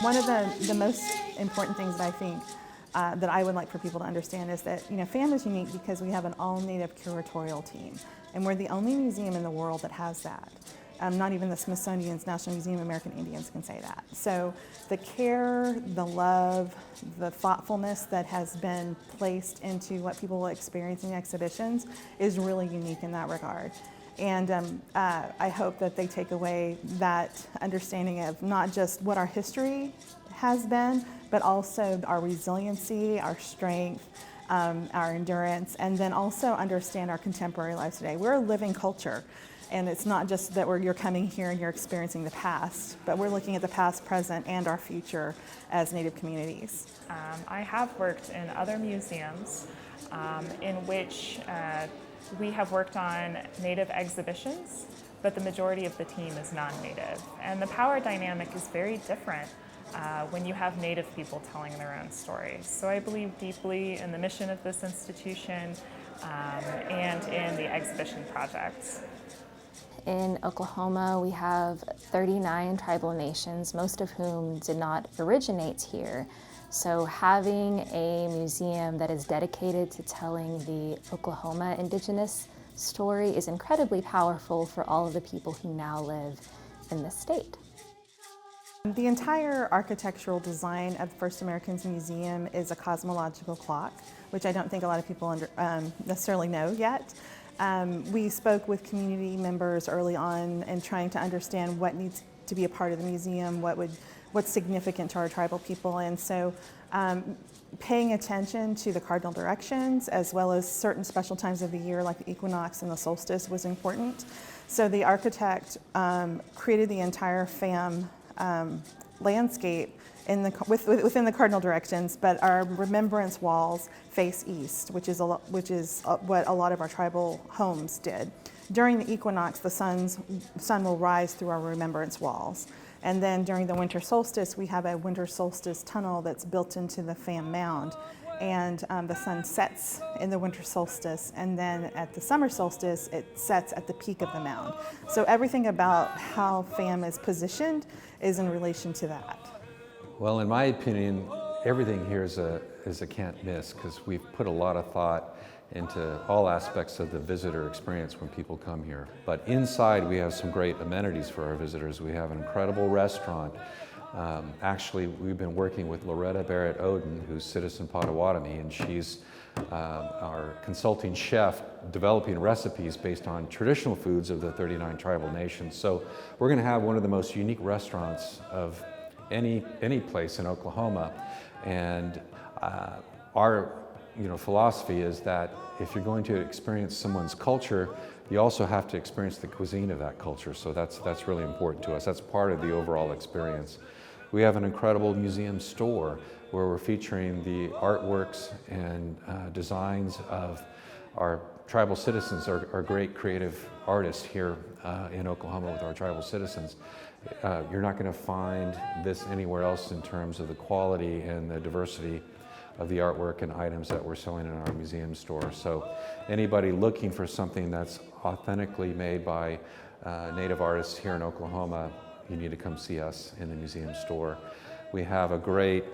One of the most important things that I think that I would like for people to understand is that FAM is unique because we have an all-native curatorial team, and we're the only museum in the world that has that. Not even the Smithsonian's National Museum of American Indians can say that. So the care, the love, the thoughtfulness that has been placed into what people will experience in the exhibitions is really unique in that regard. And I hope that they take away that understanding of not just what our history has been, but also our resiliency, our strength, our endurance, and then also understand our contemporary lives today. We're a living culture. And it's not just that you're coming here and you're experiencing the past, but we're looking at the past, present, and our future as Native communities. I have worked in other museums in which we have worked on Native exhibitions, but the majority of the team is non-Native. And the power dynamic is very different when you have Native people telling their own stories. So I believe deeply in the mission of this institution and in the exhibition projects. In Oklahoma, we have 39 tribal nations, most of whom did not originate here. So having a museum that is dedicated to telling the Oklahoma indigenous story is incredibly powerful for all of the people who now live in the state. The entire architectural design of First Americans Museum is a cosmological clock, which I don't think a lot of people necessarily know yet. We spoke with community members early on and trying to understand what needs to be a part of the museum, what's significant to our tribal people, and so paying attention to the cardinal directions as well as certain special times of the year like the equinox and the solstice was important. So the architect created the entire FAM landscape within the cardinal directions, but our remembrance walls face east, which is what a lot of our tribal homes did. During the equinox, the sun will rise through our remembrance walls. And then during the winter solstice, we have a winter solstice tunnel that's built into the FAM mound. And the sun sets in the winter solstice, and then at the summer solstice, it sets at the peak of the mound. So everything about how FAM is positioned is in relation to that. Well, in my opinion, everything here is a can't miss because we've put a lot of thought into all aspects of the visitor experience when people come here. But inside, we have some great amenities for our visitors. We have an incredible restaurant. Actually, we've been working with Loretta Barrett Oden, who's Citizen Potawatomi, and she's our consulting chef developing recipes based on traditional foods of the 39 tribal nations. So we're going to have one of the most unique restaurants of any place in Oklahoma, and our philosophy is that if you're going to experience someone's culture, you also have to experience the cuisine of that culture. So that's really important to us. That's part of the overall experience. We have an incredible museum store where we're featuring the artworks and designs of our tribal citizens, our great creative artists here in Oklahoma with our tribal citizens. You're not going to find this anywhere else in terms of the quality and the diversity of the artwork and items that we're selling in our museum store. So anybody looking for something that's authentically made by Native artists here in Oklahoma, you need to come see us in the museum store. We have a great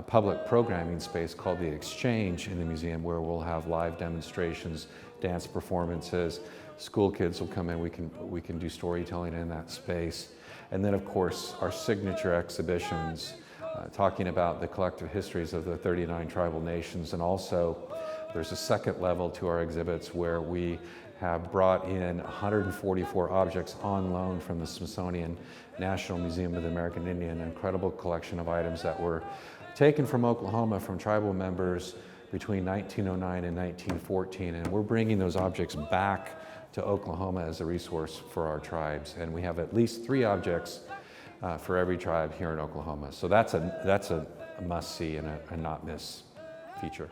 public programming space called The Exchange in the museum where we'll have live demonstrations, dance performances, school kids will come in, we can do storytelling in that space. And then of course our signature exhibitions talking about the collective histories of the 39 tribal nations, and also there's a second level to our exhibits where we have brought in 144 objects on loan from the Smithsonian National Museum of the American Indian, an incredible collection of items that were taken from Oklahoma from tribal members between 1909 and 1914, and we're bringing those objects back to Oklahoma as a resource for our tribes, and we have at least 3 objects for every tribe here in Oklahoma. So that's a must-see and a not-miss feature.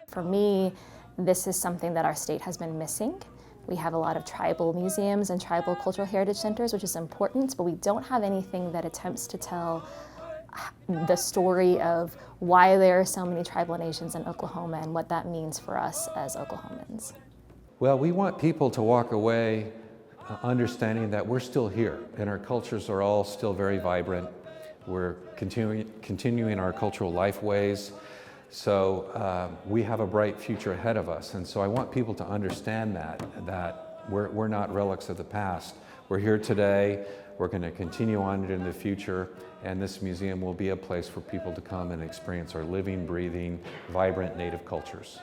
For me, this is something that our state has been missing. We have a lot of tribal museums and tribal cultural heritage centers, which is important, but we don't have anything that attempts to tell the story of why there are so many tribal nations in Oklahoma and what that means for us as Oklahomans. Well, we want people to walk away understanding that we're still here and our cultures are all still very vibrant. We're continuing our cultural lifeways. So we have a bright future ahead of us. And so I want people to understand that we're not relics of the past. We're here today. We're going to continue on into the future. And this museum will be a place for people to come and experience our living, breathing, vibrant Native cultures.